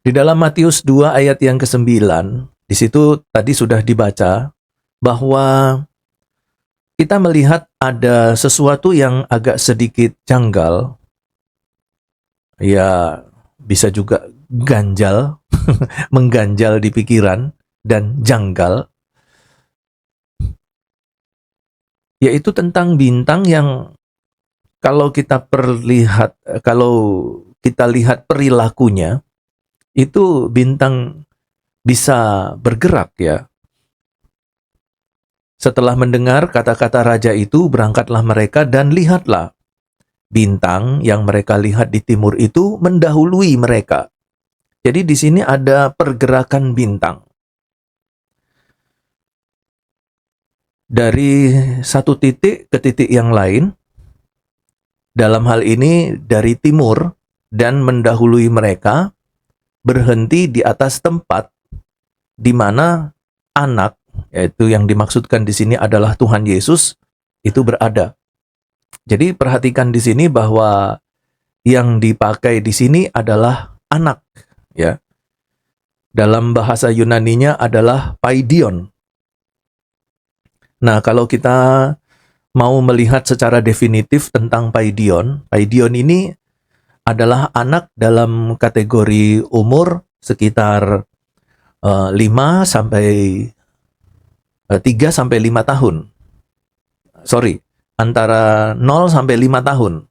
Di dalam Matius 2 ayat yang ke-9, di situ tadi sudah dibaca bahwa kita melihat ada sesuatu yang agak sedikit janggal, ya bisa juga ganjal, mengganjal di pikiran dan janggal, yaitu tentang bintang yang kalau kita lihat perilakunya, itu bintang bisa bergerak ya. Setelah mendengar kata-kata raja itu, berangkatlah mereka dan lihatlah. Bintang yang mereka lihat di timur itu mendahului mereka. Jadi di sini ada pergerakan bintang. Dari satu titik ke titik yang lain, dalam hal ini dari timur dan mendahului mereka, berhenti di atas tempat di mana anak, yaitu yang dimaksudkan di sini adalah Tuhan Yesus, itu berada. Jadi perhatikan di sini bahwa yang dipakai di sini adalah anak, ya. Dalam bahasa Yunaninya adalah paidion. Nah, kalau kita mau melihat secara definitif tentang paidion, paidion ini adalah anak dalam kategori umur sekitar 5 sampai 3 sampai 5 tahun. Sorry, antara 0 sampai 5 tahun.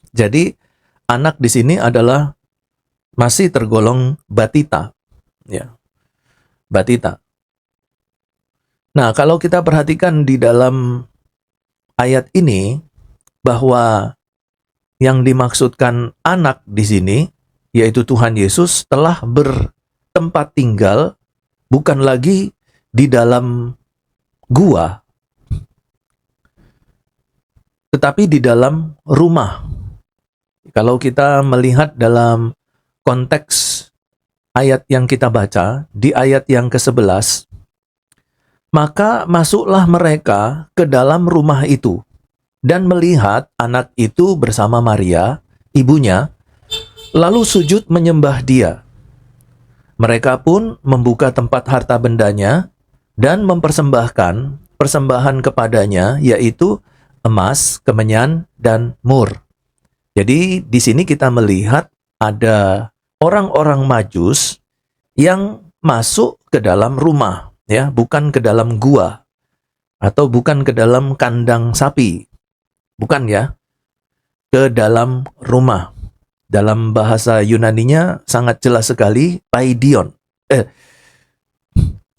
Jadi anak di sini adalah masih tergolong batita, ya. Batita. Nah, kalau kita perhatikan di dalam ayat ini bahwa yang dimaksudkan anak di sini yaitu Tuhan Yesus telah bertempat tinggal bukan lagi di dalam gua, tetapi di dalam rumah. Kalau kita melihat dalam konteks ayat yang kita baca, di ayat yang ke-11, maka masuklah mereka ke dalam rumah itu dan melihat anak itu bersama Maria, ibunya, lalu sujud menyembah dia. Mereka pun membuka tempat harta bendanya dan mempersembahkan persembahan kepadanya, yaitu emas, kemenyan, dan mur. Jadi di sini kita melihat ada orang-orang Majus yang masuk ke dalam rumah, ya, bukan ke dalam gua atau bukan ke dalam kandang sapi, bukan ya, ke dalam rumah. Dalam bahasa Yunaninya sangat jelas sekali, paidion,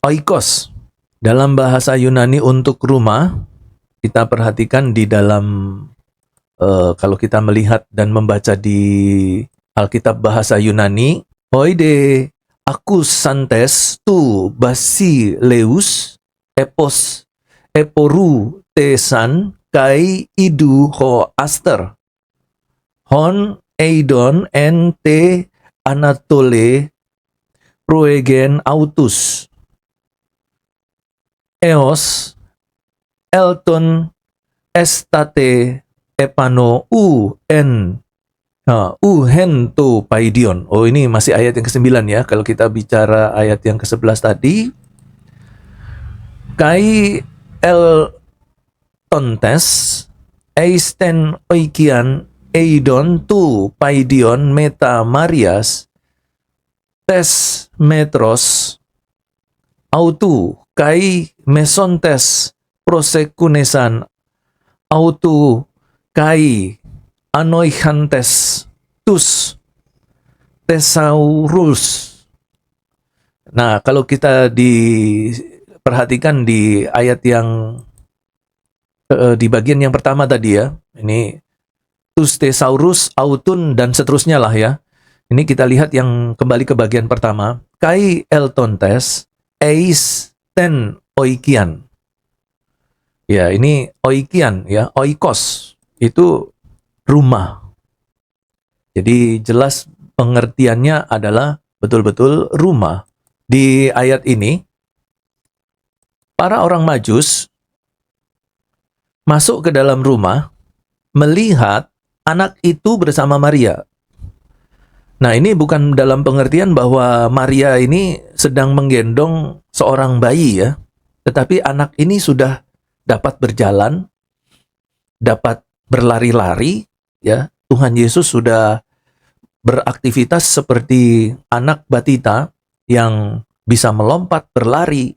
oikos. Dalam bahasa Yunani untuk rumah, kita perhatikan di dalam kalau kita melihat dan membaca di Alkitab bahasa Yunani, oide Acus santes tu basileus epos eporu tesan kai idu ho aster hon eidon en te anatole proegen autus eos elton estate epano u en hento paidion. Oh, ini masih ayat yang ke-9 ya. Kalau kita bicara ayat yang ke-11 tadi, kai el tontes eisten oikian eidon tu paidion meta marias tes metros autu kai mesontes prosekunesan autu kai anoihantes tus thesaurus. Nah, kalau kita diperhatikan di ayat yang di bagian yang pertama tadi ya, ini tus thesaurus, autun, dan seterusnya lah ya. Ini kita lihat yang kembali ke bagian pertama. Kai eltontes eis ten oikian. Ya, ini oikian ya, oikos. Itu rumah. Jadi jelas pengertiannya adalah betul-betul rumah. Di ayat ini, para orang Majus masuk ke dalam rumah, melihat anak itu bersama Maria. Nah, ini bukan dalam pengertian bahwa Maria ini sedang menggendong seorang bayi ya, tetapi anak ini sudah dapat berjalan, dapat berlari-lari ya. Tuhan Yesus sudah beraktivitas seperti anak batita yang bisa melompat, berlari,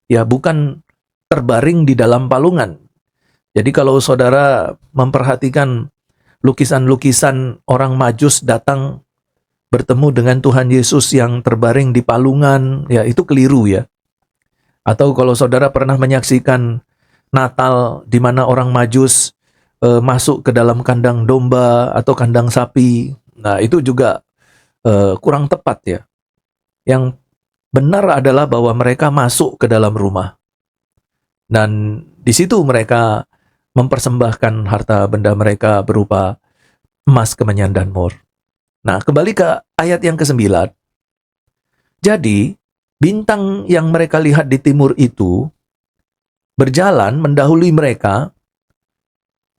ya bukan terbaring di dalam palungan. Jadi kalau saudara memperhatikan lukisan-lukisan orang Majus datang bertemu dengan Tuhan Yesus yang terbaring di palungan, ya itu keliru ya. Atau kalau saudara pernah menyaksikan Natal di mana orang Majus masuk ke dalam kandang domba atau kandang sapi, nah itu juga kurang tepat ya. Yang benar adalah bahwa mereka masuk ke dalam rumah. Dan di situ mereka mempersembahkan harta benda mereka berupa emas, kemenyan, dan mur. Nah, kembali ke ayat yang ke-9. Jadi, bintang yang mereka lihat di timur itu berjalan mendahului mereka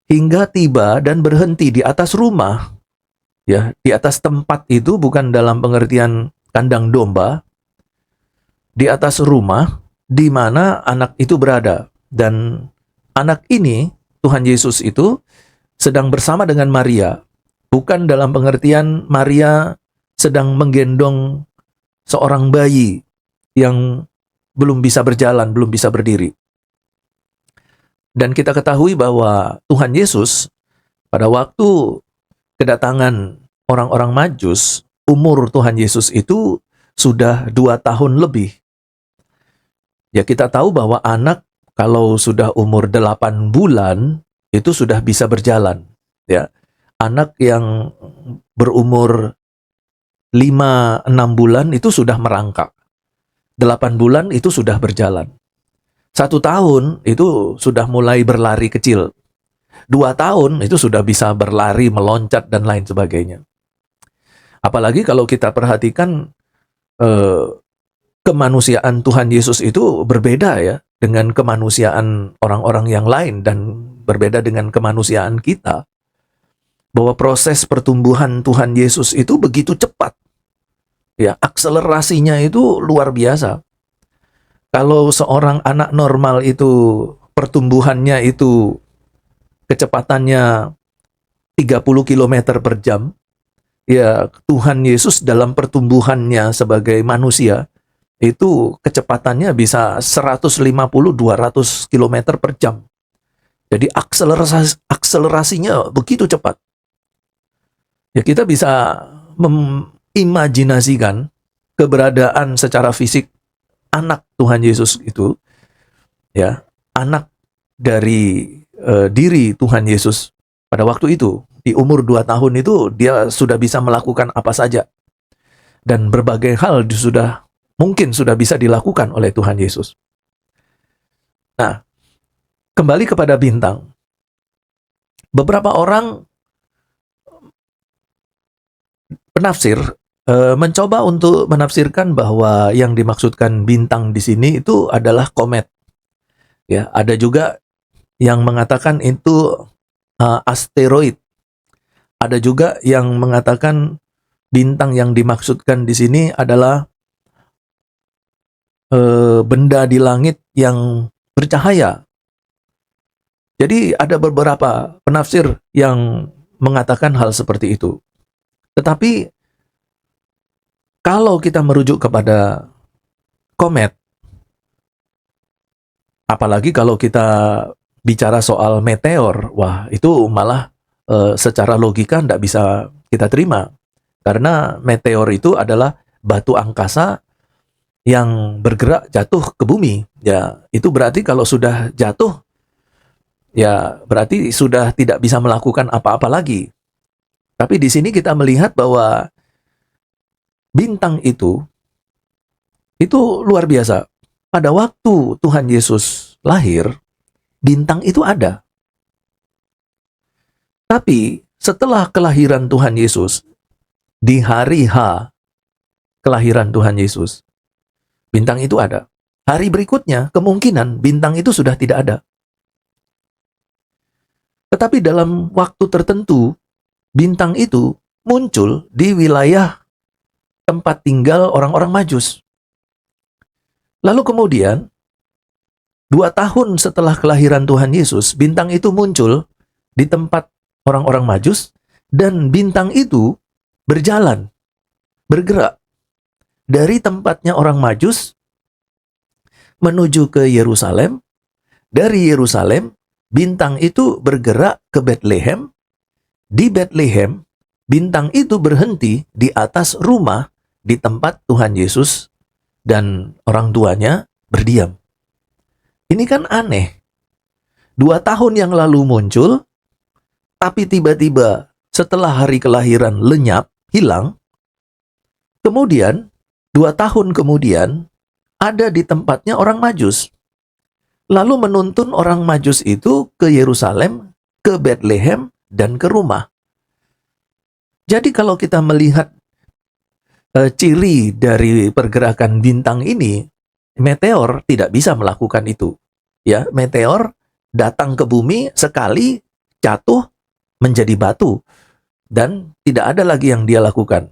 hingga tiba dan berhenti di atas rumah. Ya, di atas tempat itu bukan dalam pengertian kandang domba, di atas rumah di mana anak itu berada. Dan anak ini, Tuhan Yesus itu, sedang bersama dengan Maria. Bukan dalam pengertian Maria sedang menggendong seorang bayi yang belum bisa berjalan, belum bisa berdiri. Dan kita ketahui bahwa Tuhan Yesus pada waktu kedatangan orang-orang Majus, umur Tuhan Yesus itu sudah 2 tahun lebih. Ya, kita tahu bahwa anak kalau sudah umur 8 bulan itu sudah bisa berjalan. Ya, anak yang berumur 5-6 bulan itu sudah merangkak. 8 bulan itu sudah berjalan. 1 tahun itu sudah mulai berlari kecil. 2 tahun itu sudah bisa berlari, meloncat, dan lain sebagainya. Apalagi kalau kita perhatikan kemanusiaan Tuhan Yesus itu berbeda ya dengan kemanusiaan orang-orang yang lain dan berbeda dengan kemanusiaan kita. Bahwa proses pertumbuhan Tuhan Yesus itu begitu cepat. Ya, akselerasinya itu luar biasa. Kalau seorang anak normal itu pertumbuhannya itu kecepatannya 30 km per jam, ya Tuhan Yesus dalam pertumbuhannya sebagai manusia itu kecepatannya bisa 150-200 km per jam. Jadi akselerasinya begitu cepat. Ya, kita bisa mengimajinasikan keberadaan secara fisik anak Tuhan Yesus itu, ya, anak dari diri Tuhan Yesus pada waktu itu. Di umur 2 tahun itu dia sudah bisa melakukan apa saja. Dan berbagai hal mungkin sudah bisa dilakukan oleh Tuhan Yesus. Nah, kembali kepada bintang. Beberapa orang penafsir mencoba untuk menafsirkan bahwa yang dimaksudkan bintang di sini itu adalah komet. Ya, ada juga yang mengatakan itu asteroid. Ada juga yang mengatakan bintang yang dimaksudkan di sini adalah benda di langit yang bercahaya. Jadi ada beberapa penafsir yang mengatakan hal seperti itu. Tetapi kalau kita merujuk kepada komet, apalagi kalau kita bicara soal meteor, wah itu malah secara logika tidak bisa kita terima. Karena meteor itu adalah batu angkasa yang bergerak jatuh ke bumi. Ya, itu berarti kalau sudah jatuh, ya berarti sudah tidak bisa melakukan apa-apa lagi. Tapi di sini kita melihat bahwa bintang itu luar biasa. Pada waktu Tuhan Yesus lahir, bintang itu ada. Tapi setelah kelahiran Tuhan Yesus, di hari H kelahiran Tuhan Yesus, bintang itu ada. Hari berikutnya, kemungkinan bintang itu sudah tidak ada. Tetapi dalam waktu tertentu, bintang itu muncul di wilayah tempat tinggal orang-orang Majus. Lalu kemudian 2 tahun setelah kelahiran Tuhan Yesus, bintang itu muncul di tempat orang-orang Majus, dan bintang itu berjalan, bergerak dari tempatnya orang Majus menuju ke Yerusalem. Dari Yerusalem, bintang itu bergerak ke Betlehem. Di Betlehem, bintang itu berhenti di atas rumah di tempat Tuhan Yesus dan orang tuanya berdiam. Ini kan aneh. 2 tahun yang lalu muncul, tapi tiba-tiba setelah hari kelahiran lenyap, hilang. Kemudian, 2 tahun kemudian, ada di tempatnya orang Majus. Lalu menuntun orang Majus itu ke Yerusalem, ke Betlehem, dan ke rumah. Jadi kalau kita melihat ciri dari pergerakan bintang ini, meteor tidak bisa melakukan itu. Ya, meteor datang ke bumi sekali, jatuh menjadi batu, dan tidak ada lagi yang dia lakukan.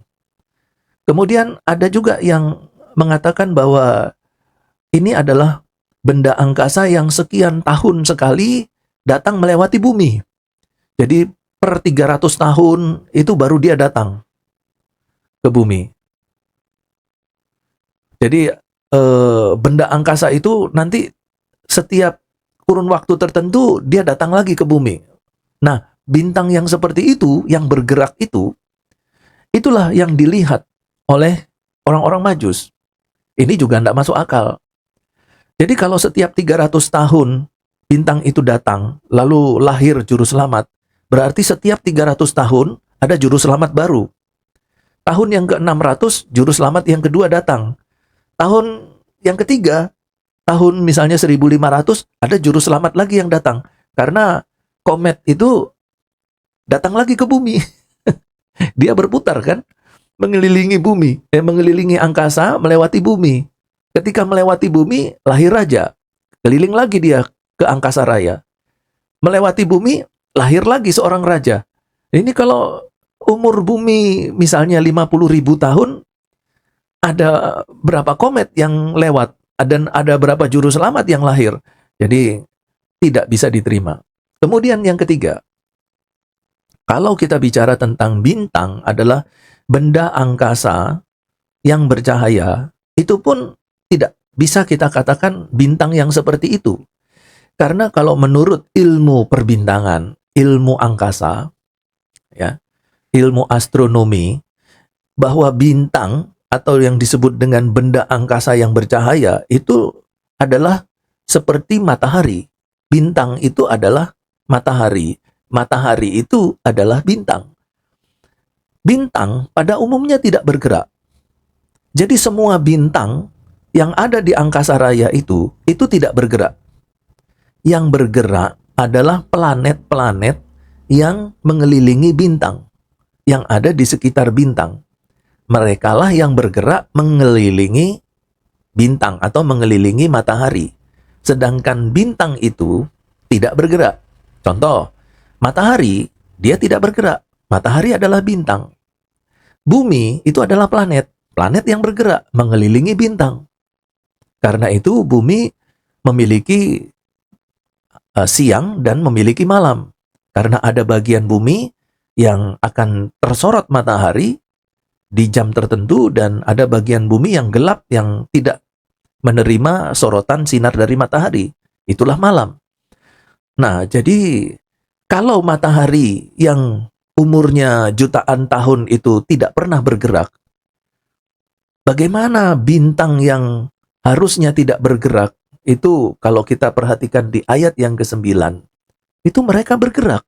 Kemudian ada juga yang mengatakan bahwa ini adalah benda angkasa yang sekian tahun sekali datang melewati bumi. Jadi per 300 tahun itu baru dia datang ke bumi. Jadi benda angkasa itu nanti setiap kurun waktu tertentu dia datang lagi ke bumi. Nah, bintang yang seperti itu, yang bergerak itu, itulah yang dilihat oleh orang-orang Majus. Ini juga tidak masuk akal. Jadi kalau setiap 300 tahun bintang itu datang, lalu lahir juru selamat, berarti setiap 300 tahun ada juru selamat baru. Tahun yang ke-600, juru selamat yang kedua datang. Tahun yang ketiga, tahun misalnya 1500, ada juru selamat lagi yang datang. Karena komet itu datang lagi ke bumi. Dia berputar kan, mengelilingi bumi, mengelilingi angkasa, melewati bumi. Ketika melewati bumi, lahir raja. Keliling lagi dia ke angkasa raya. Melewati bumi, lahir lagi seorang raja. Ini kalau umur bumi misalnya 50.000 tahun, ada berapa komet yang lewat, dan ada berapa juru selamat yang lahir. Jadi tidak bisa diterima. Kemudian yang ketiga, kalau kita bicara tentang bintang adalah benda angkasa yang bercahaya, itu pun tidak bisa kita katakan bintang yang seperti itu. Karena kalau menurut ilmu perbintangan, ilmu angkasa, ya, ilmu astronomi, bahwa bintang atau yang disebut dengan benda angkasa yang bercahaya itu adalah seperti matahari. Bintang itu adalah matahari. Matahari itu adalah bintang. Bintang pada umumnya tidak bergerak. Jadi semua bintang yang ada di angkasa raya itu tidak bergerak. Yang bergerak adalah planet-planet yang mengelilingi bintang, yang ada di sekitar bintang. Merekalah yang bergerak mengelilingi bintang atau mengelilingi matahari. Sedangkan bintang itu tidak bergerak. Contoh, matahari, dia tidak bergerak. Matahari adalah bintang. Bumi itu adalah planet. Planet yang bergerak mengelilingi bintang. Karena itu bumi memiliki siang dan memiliki malam. Karena ada bagian bumi yang akan tersorot matahari di jam tertentu, dan ada bagian bumi yang gelap yang tidak menerima sorotan sinar dari matahari. Itulah malam. Nah, jadi kalau matahari yang umurnya jutaan tahun itu tidak pernah bergerak, bagaimana bintang yang harusnya tidak bergerak itu, kalau kita perhatikan di ayat yang ke-9, itu mereka bergerak.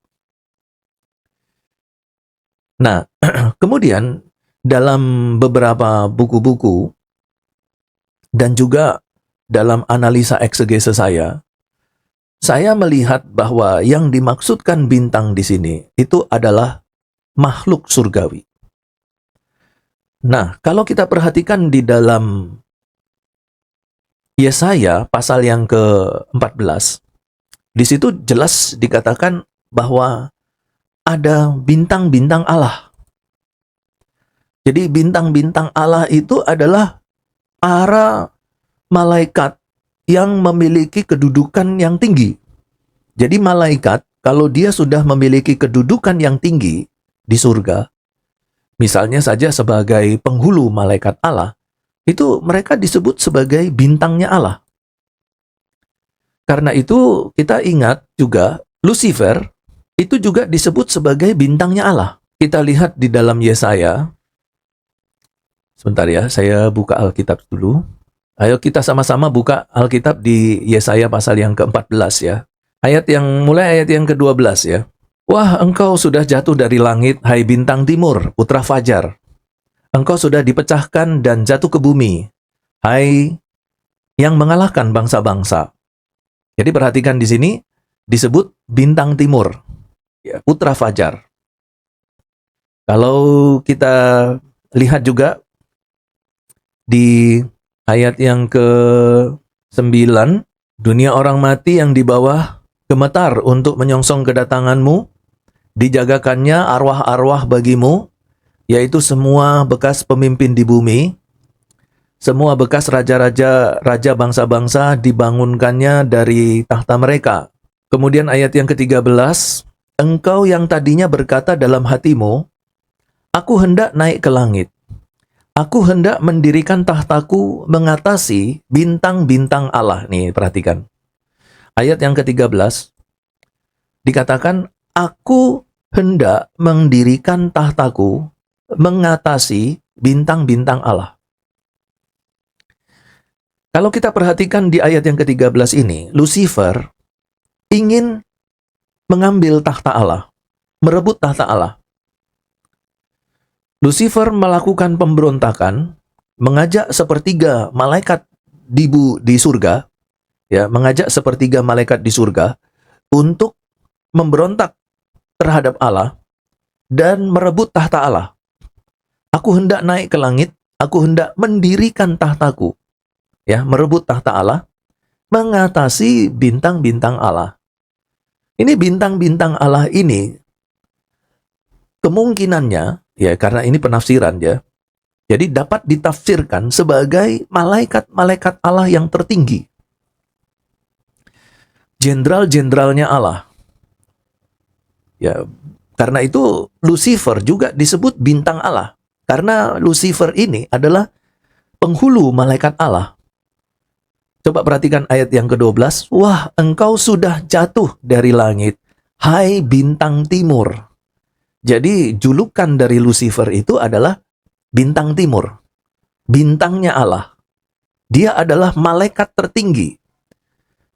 Nah, kemudian dalam beberapa buku-buku dan juga dalam analisa eksegese saya melihat bahwa yang dimaksudkan bintang di sini itu adalah makhluk surgawi. Nah, kalau kita perhatikan di dalam Yesaya pasal yang ke-14, di situ jelas dikatakan bahwa ada bintang-bintang Allah. Jadi bintang-bintang Allah itu adalah para malaikat yang memiliki kedudukan yang tinggi. Jadi malaikat, kalau dia sudah memiliki kedudukan yang tinggi di surga, misalnya saja sebagai penghulu malaikat Allah, itu mereka disebut sebagai bintangnya Allah. Karena itu kita ingat juga Lucifer itu juga disebut sebagai bintangnya Allah. Kita lihat di dalam Yesaya. Sebentar ya, saya buka Alkitab dulu. Ayo kita sama-sama buka Alkitab di Yesaya pasal yang ke-14 ya. Mulai ayat yang ke-12 ya. Wah, engkau sudah jatuh dari langit, hai bintang timur, putra fajar. Engkau sudah dipecahkan dan jatuh ke bumi, hai yang mengalahkan bangsa-bangsa. Jadi perhatikan di sini disebut bintang timur, ya, putra fajar. Kalau kita lihat juga di ayat yang ke-9, dunia orang mati yang di bawah gemetar untuk menyongsong kedatanganmu, dijagakannya arwah-arwah bagimu, yaitu semua bekas pemimpin di bumi, semua bekas raja-raja, raja bangsa-bangsa dibangunkannya dari tahta mereka. Kemudian ayat yang ke-13, engkau yang tadinya berkata dalam hatimu, aku hendak naik ke langit. Aku hendak mendirikan tahtaku mengatasi bintang-bintang Allah. Nih, perhatikan. Ayat yang ke-13, dikatakan, aku hendak mendirikan tahtaku mengatasi bintang-bintang Allah. Kalau kita perhatikan di ayat yang ke-13 ini, Lucifer ingin mengambil tahta Allah, merebut tahta Allah. Lucifer melakukan pemberontakan, mengajak sepertiga malaikat di surga, ya, mengajak sepertiga malaikat di surga untuk memberontak terhadap Allah dan merebut tahta Allah. Aku hendak naik ke langit, aku hendak mendirikan tahtaku, ya, merebut tahta Allah, mengatasi bintang-bintang Allah. Ini bintang-bintang Allah ini kemungkinannya, ya, karena ini penafsiran ya, jadi dapat ditafsirkan sebagai malaikat-malaikat Allah yang tertinggi. Jenderal-jenderalnya Allah. Ya, karena itu Lucifer juga disebut bintang Allah. Karena Lucifer ini adalah penghulu malaikat Allah. Coba perhatikan ayat yang ke-12. Wah, engkau sudah jatuh dari langit, hai bintang timur. Jadi julukan dari Lucifer itu adalah bintang timur. Bintangnya Allah. Dia adalah malaikat tertinggi.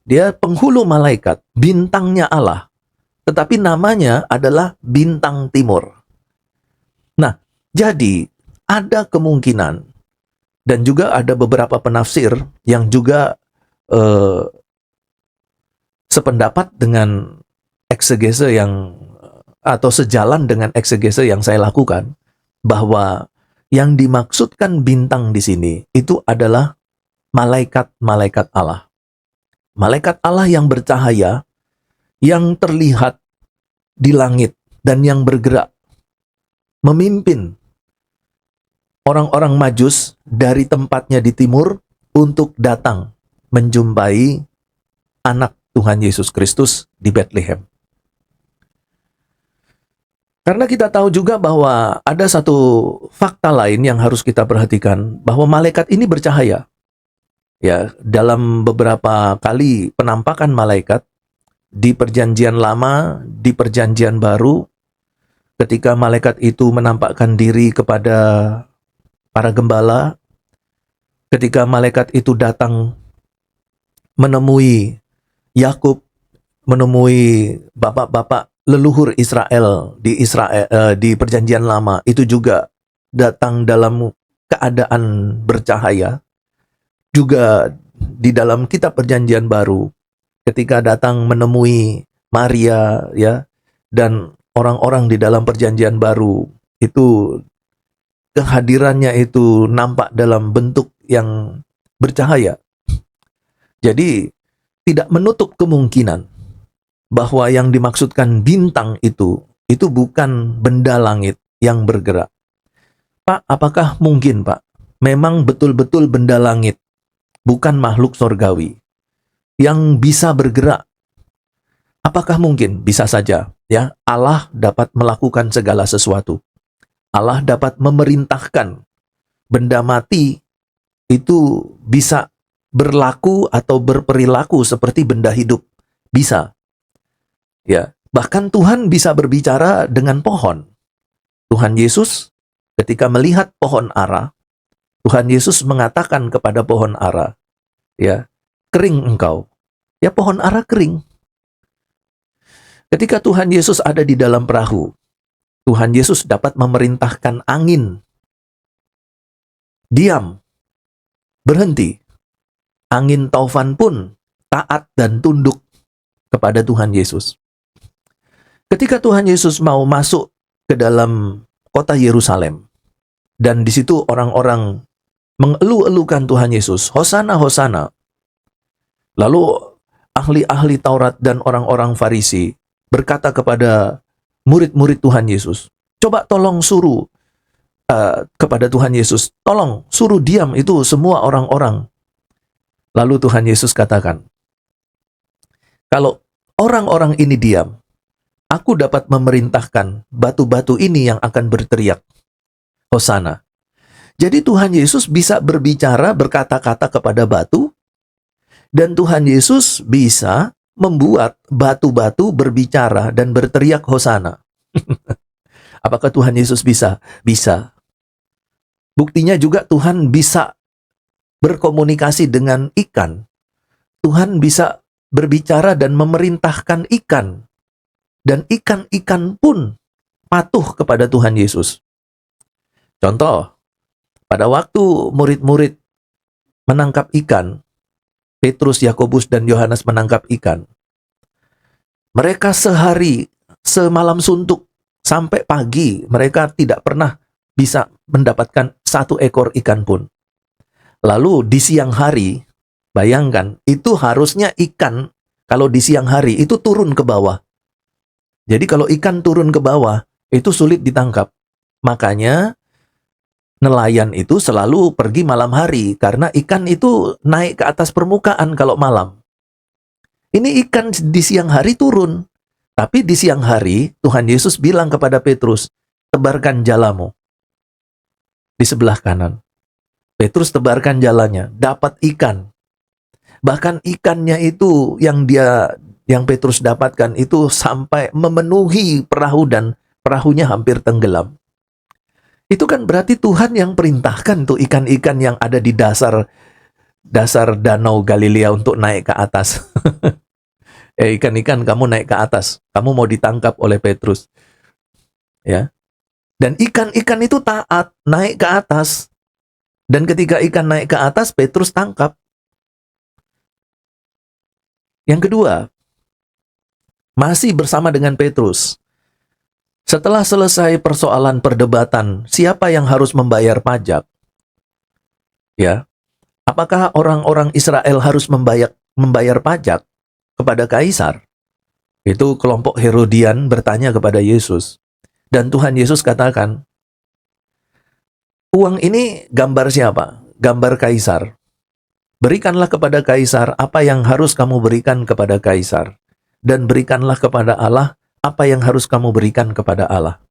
Dia penghulu malaikat, bintangnya Allah. Tetapi namanya adalah bintang timur. Nah, jadi ada kemungkinan dan juga ada beberapa penafsir yang juga sependapat dengan eksegese yang atau sejalan dengan eksegese yang saya lakukan, bahwa yang dimaksudkan bintang di sini itu adalah malaikat-malaikat Allah. Malaikat Allah yang bercahaya, yang terlihat di langit dan yang bergerak, memimpin orang-orang Majus dari tempatnya di timur untuk datang menjumpai anak Tuhan Yesus Kristus di Bethlehem. Karena kita tahu juga bahwa ada satu fakta lain yang harus kita perhatikan, bahwa malaikat ini bercahaya. Ya, dalam beberapa kali penampakan malaikat di Perjanjian Lama, di Perjanjian Baru, ketika malaikat itu menampakkan diri kepada para gembala, ketika malaikat itu datang menemui Yakub, menemui bapak-bapak leluhur Israel di Perjanjian Lama, itu juga datang dalam keadaan bercahaya. Juga di dalam kitab Perjanjian Baru, ketika datang menemui Maria, ya, dan orang-orang di dalam Perjanjian Baru, itu kehadirannya itu nampak dalam bentuk yang bercahaya. Jadi tidak menutup kemungkinan bahwa yang dimaksudkan bintang itu bukan benda langit yang bergerak. Pak, apakah mungkin, Pak, memang betul-betul benda langit, bukan makhluk sorgawi, yang bisa bergerak? Apakah mungkin? Bisa saja, ya. Allah dapat melakukan segala sesuatu. Allah dapat memerintahkan benda mati itu bisa berlaku atau berperilaku seperti benda hidup. Bisa. Ya, bahkan Tuhan bisa berbicara dengan pohon. Tuhan Yesus ketika melihat pohon ara, Tuhan Yesus mengatakan kepada pohon ara, ya, kering engkau. Ya, pohon ara kering. Ketika Tuhan Yesus ada di dalam perahu, Tuhan Yesus dapat memerintahkan angin, diam, berhenti. Angin taufan pun taat dan tunduk kepada Tuhan Yesus. Ketika Tuhan Yesus mau masuk ke dalam kota Yerusalem, dan di situ orang-orang mengeluh-elukan Tuhan Yesus, Hosana, Hosana. Lalu ahli-ahli Taurat dan orang-orang Farisi berkata kepada murid-murid Tuhan Yesus, coba tolong suruh kepada Tuhan Yesus, tolong suruh diam itu semua orang-orang. Lalu Tuhan Yesus katakan, kalau orang-orang ini diam, aku dapat memerintahkan batu-batu ini yang akan berteriak, Hosana. Jadi Tuhan Yesus bisa berbicara, berkata-kata kepada batu, dan Tuhan Yesus bisa membuat batu-batu berbicara dan berteriak Hosana. Apakah Tuhan Yesus bisa? Bisa. Buktinya juga Tuhan bisa berkomunikasi dengan ikan. Tuhan bisa berbicara dan memerintahkan ikan. Dan ikan-ikan pun patuh kepada Tuhan Yesus. Contoh, pada waktu murid-murid menangkap ikan, Petrus, Yakobus, dan Yohanes menangkap ikan, mereka sehari, semalam suntuk, sampai pagi, mereka tidak pernah bisa mendapatkan satu ekor ikan pun. Lalu di siang hari, bayangkan, itu harusnya ikan, kalau di siang hari, itu turun ke bawah. Jadi kalau ikan turun ke bawah, itu sulit ditangkap. Makanya, nelayan itu selalu pergi malam hari, karena ikan itu naik ke atas permukaan kalau malam. Ini ikan di siang hari turun. Tapi di siang hari, Tuhan Yesus bilang kepada Petrus, tebarkan jalamu di sebelah kanan. Petrus tebarkan jalannya, dapat ikan. Bahkan ikannya itu yang Petrus dapatkan itu sampai memenuhi perahu dan perahunya hampir tenggelam. Itu kan berarti Tuhan yang perintahkan tuh ikan-ikan yang ada di dasar danau Galilea untuk naik ke atas. Ikan-ikan kamu naik ke atas, kamu mau ditangkap oleh Petrus. Ya. Dan ikan-ikan itu taat, naik ke atas. Dan ketika ikan naik ke atas, Petrus tangkap. Yang kedua, masih bersama dengan Petrus. Setelah selesai persoalan perdebatan, siapa yang harus membayar pajak? Ya, apakah orang-orang Israel harus membayar pajak kepada Kaisar? Itu kelompok Herodian bertanya kepada Yesus. Dan Tuhan Yesus katakan, uang ini gambar siapa? Gambar Kaisar. Berikanlah kepada Kaisar apa yang harus kamu berikan kepada Kaisar. Dan berikanlah kepada Allah apa yang harus kamu berikan kepada Allah.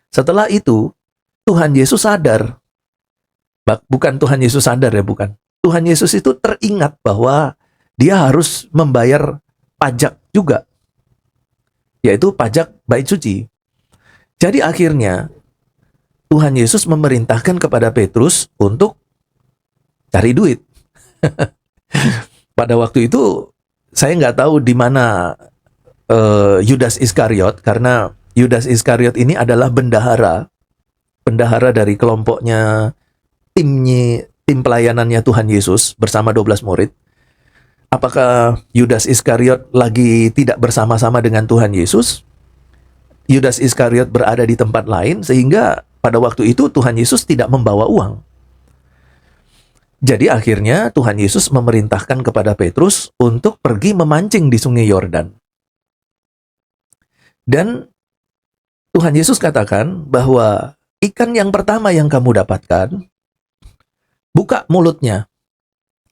Setelah itu, Tuhan Yesus sadar. Bukan Tuhan Yesus sadar ya, bukan. Tuhan Yesus itu teringat bahwa dia harus membayar pajak juga. Yaitu pajak bait suci. Jadi akhirnya, Tuhan Yesus memerintahkan kepada Petrus untuk cari duit. Pada waktu itu, saya nggak tahu di mana Yudas Iskariot, karena Yudas Iskariot ini adalah bendahara dari kelompoknya tim pelayanannya Tuhan Yesus bersama 12 murid. Apakah Yudas Iskariot lagi tidak bersama-sama dengan Tuhan Yesus? Yudas Iskariot berada di tempat lain, sehingga pada waktu itu Tuhan Yesus tidak membawa uang. Jadi akhirnya Tuhan Yesus memerintahkan kepada Petrus untuk pergi memancing di sungai Yordan. Dan Tuhan Yesus katakan bahwa ikan yang pertama yang kamu dapatkan, buka mulutnya.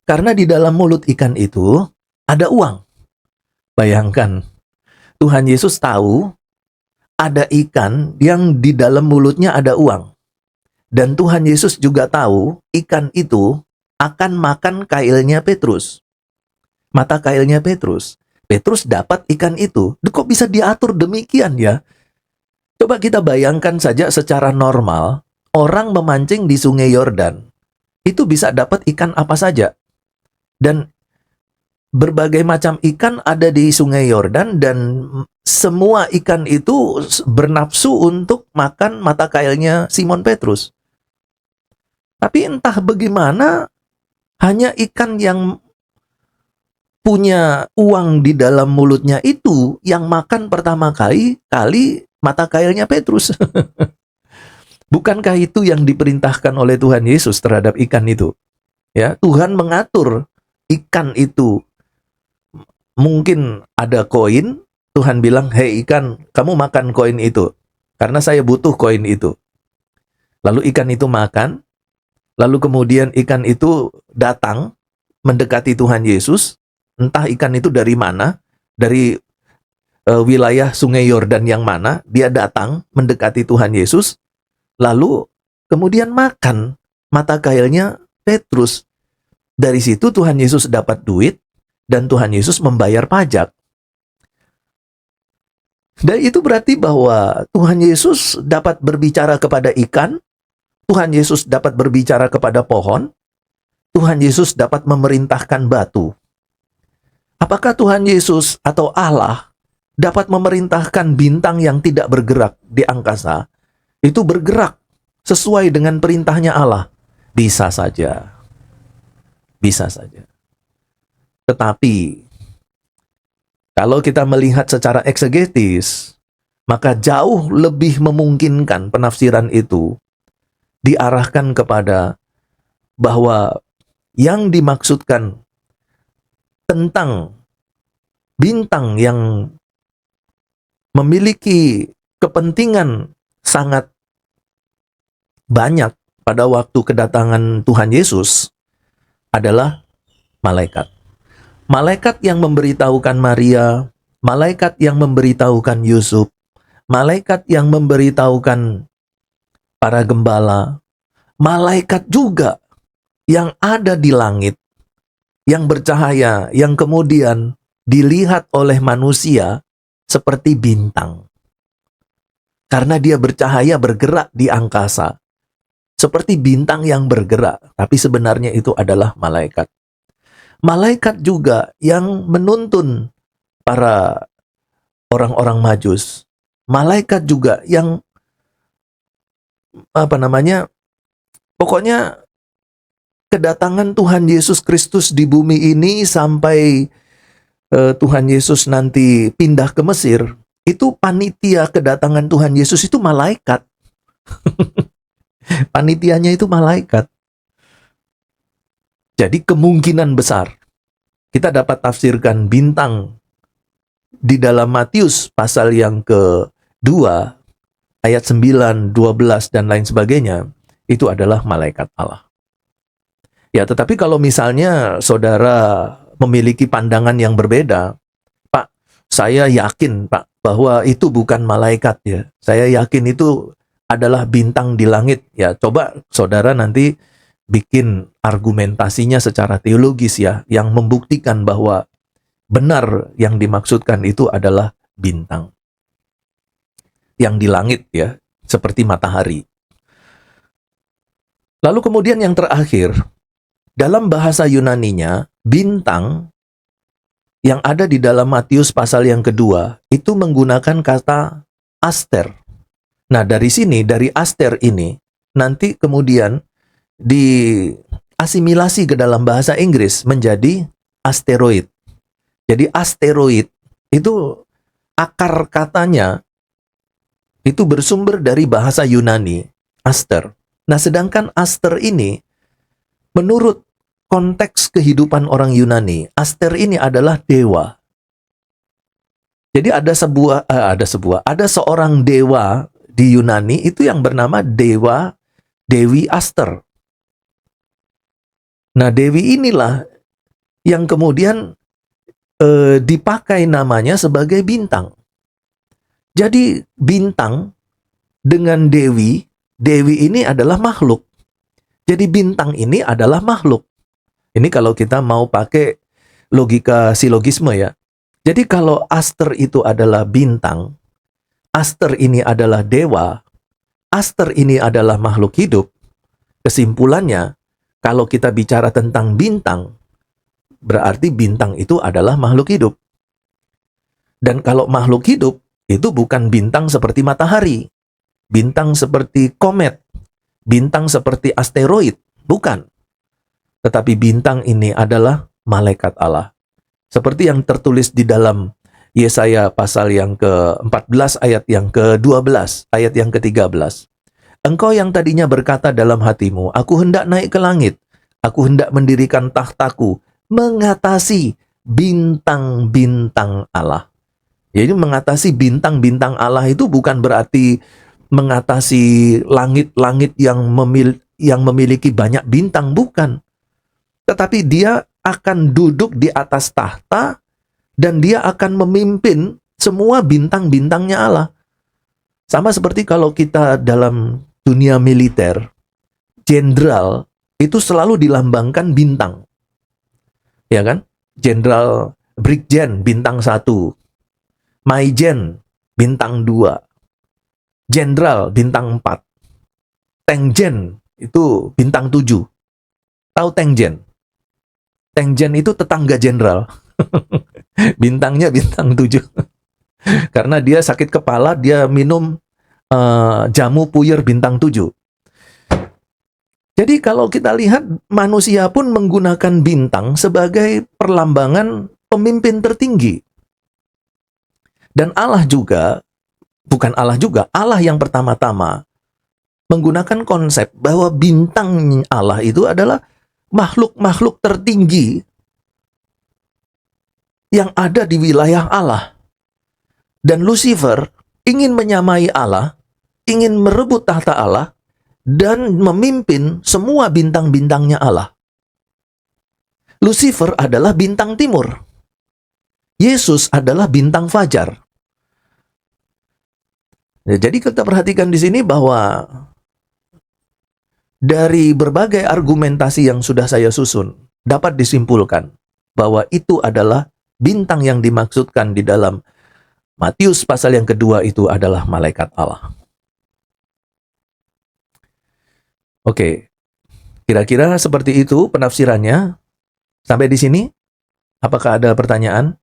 Karena di dalam mulut ikan itu ada uang. Bayangkan, Tuhan Yesus tahu ada ikan yang di dalam mulutnya ada uang. Dan Tuhan Yesus juga tahu ikan itu akan makan kailnya Petrus. Mata kailnya Petrus. Petrus dapat ikan itu. Kok bisa diatur demikian ya? Coba kita bayangkan saja secara normal, orang memancing di Sungai Yordan. Itu bisa dapat ikan apa saja. Dan berbagai macam ikan ada di Sungai Yordan dan semua ikan itu bernafsu untuk makan mata kailnya Simon Petrus. Tapi entah bagaimana, hanya ikan yang punya uang di dalam mulutnya itu yang makan pertama kali mata kailnya Petrus. Bukankah itu yang diperintahkan oleh Tuhan Yesus terhadap ikan itu? Ya, Tuhan mengatur ikan itu. Mungkin ada koin, Tuhan bilang, "Hei ikan, kamu makan koin itu, karena saya butuh koin itu." Lalu ikan itu makan, lalu kemudian ikan itu datang mendekati Tuhan Yesus, entah ikan itu dari mana, dari wilayah Sungai Yordan yang mana, dia datang mendekati Tuhan Yesus, lalu kemudian makan mata kailnya Petrus. Dari situ Tuhan Yesus dapat duit, dan Tuhan Yesus membayar pajak. Dan itu berarti bahwa Tuhan Yesus dapat berbicara kepada ikan, Tuhan Yesus dapat berbicara kepada pohon, Tuhan Yesus dapat memerintahkan batu. Apakah Tuhan Yesus atau Allah dapat memerintahkan bintang yang tidak bergerak di angkasa itu bergerak sesuai dengan perintahnya Allah? Bisa saja. Bisa saja. Tetapi kalau kita melihat secara eksegetis, maka jauh lebih memungkinkan penafsiran itu diarahkan kepada bahwa yang dimaksudkan tentang bintang yang memiliki kepentingan sangat banyak pada waktu kedatangan Tuhan Yesus adalah malaikat. Malaikat yang memberitahukan Maria, malaikat yang memberitahukan Yusuf, malaikat yang memberitahukan para gembala, malaikat juga yang ada di langit, yang bercahaya, yang kemudian dilihat oleh manusia seperti bintang. Karena dia bercahaya bergerak di angkasa, seperti bintang yang bergerak, tapi sebenarnya itu adalah malaikat. Malaikat juga yang menuntun para orang-orang Majus. Malaikat juga yang pokoknya kedatangan Tuhan Yesus Kristus di bumi ini sampai Tuhan Yesus nanti pindah ke Mesir, itu panitia kedatangan Tuhan Yesus itu malaikat. Panitianya itu malaikat. Jadi kemungkinan besar kita dapat tafsirkan bintang di dalam Matius pasal yang ke-2 ayat 9, 12 dan lain sebagainya, itu adalah malaikat Allah. Ya, tetapi kalau misalnya saudara memiliki pandangan yang berbeda, Pak, saya yakin Pak bahwa itu bukan malaikat ya. Saya yakin itu adalah bintang di langit. Ya, coba saudara nanti bikin argumentasinya secara teologis ya, yang membuktikan bahwa benar yang dimaksudkan itu adalah bintang yang di langit ya, seperti matahari. Lalu kemudian yang terakhir, dalam bahasa Yunaninya, bintang yang ada di dalam Matius pasal yang kedua itu menggunakan kata aster. Nah, dari sini, dari aster ini, nanti kemudian diasimilasi ke dalam bahasa Inggris menjadi asteroid. Jadi asteroid itu akar katanya itu bersumber dari bahasa Yunani, aster. Nah, sedangkan aster ini menurut konteks kehidupan orang Yunani, aster ini adalah dewa. Jadi ada seorang dewa di Yunani itu yang bernama Dewi Aster. Nah, Dewi inilah yang kemudian dipakai namanya sebagai bintang. Jadi bintang dengan Dewi ini adalah makhluk. Jadi bintang ini adalah makhluk. Ini kalau kita mau pakai logika silogisme ya. Jadi kalau Aster itu adalah bintang, Aster ini adalah dewa, Aster ini adalah makhluk hidup, kesimpulannya, kalau kita bicara tentang bintang, berarti bintang itu adalah makhluk hidup. Dan kalau makhluk hidup, itu bukan bintang seperti matahari, bintang seperti komet, bintang seperti asteroid, bukan. Tetapi bintang ini adalah malaikat Allah. Seperti yang tertulis di dalam Yesaya pasal yang ke-14 ayat yang ke-12, ayat yang ke-13. Engkau yang tadinya berkata dalam hatimu, aku hendak naik ke langit, aku hendak mendirikan tahtaku, mengatasi bintang-bintang Allah. Jadi mengatasi bintang-bintang Allah itu bukan berarti mengatasi langit-langit yang memiliki banyak bintang, bukan. Tetapi dia akan duduk di atas tahta dan dia akan memimpin semua bintang-bintangnya Allah. Sama seperti kalau kita dalam dunia militer, jenderal itu selalu dilambangkan bintang. Ya kan? Jenderal Brigjen bintang 1, Maijen bintang 2, Jenderal bintang 4, Tengjen itu bintang 7. Tahu Tengjen? Tengjen itu tetangga jenderal. Bintangnya bintang 7. Karena dia sakit kepala, dia minum jamu puyer bintang 7. Jadi kalau kita lihat, manusia pun menggunakan bintang sebagai perlambangan pemimpin tertinggi. Dan Allah juga, bukan Allah juga, Allah yang pertama-tama menggunakan konsep bahwa bintang Allah itu adalah makhluk-makhluk tertinggi yang ada di wilayah Allah. Dan Lucifer ingin menyamai Allah, ingin merebut tahta Allah, dan memimpin semua bintang-bintangnya Allah. Lucifer adalah bintang timur. Yesus adalah bintang fajar. Jadi kita perhatikan di sini bahwa dari berbagai argumentasi yang sudah saya susun, dapat disimpulkan bahwa itu adalah bintang yang dimaksudkan di dalam Matius pasal yang kedua itu adalah malaikat Allah. Oke, kira-kira seperti itu penafsirannya. Sampai di sini, apakah ada pertanyaan?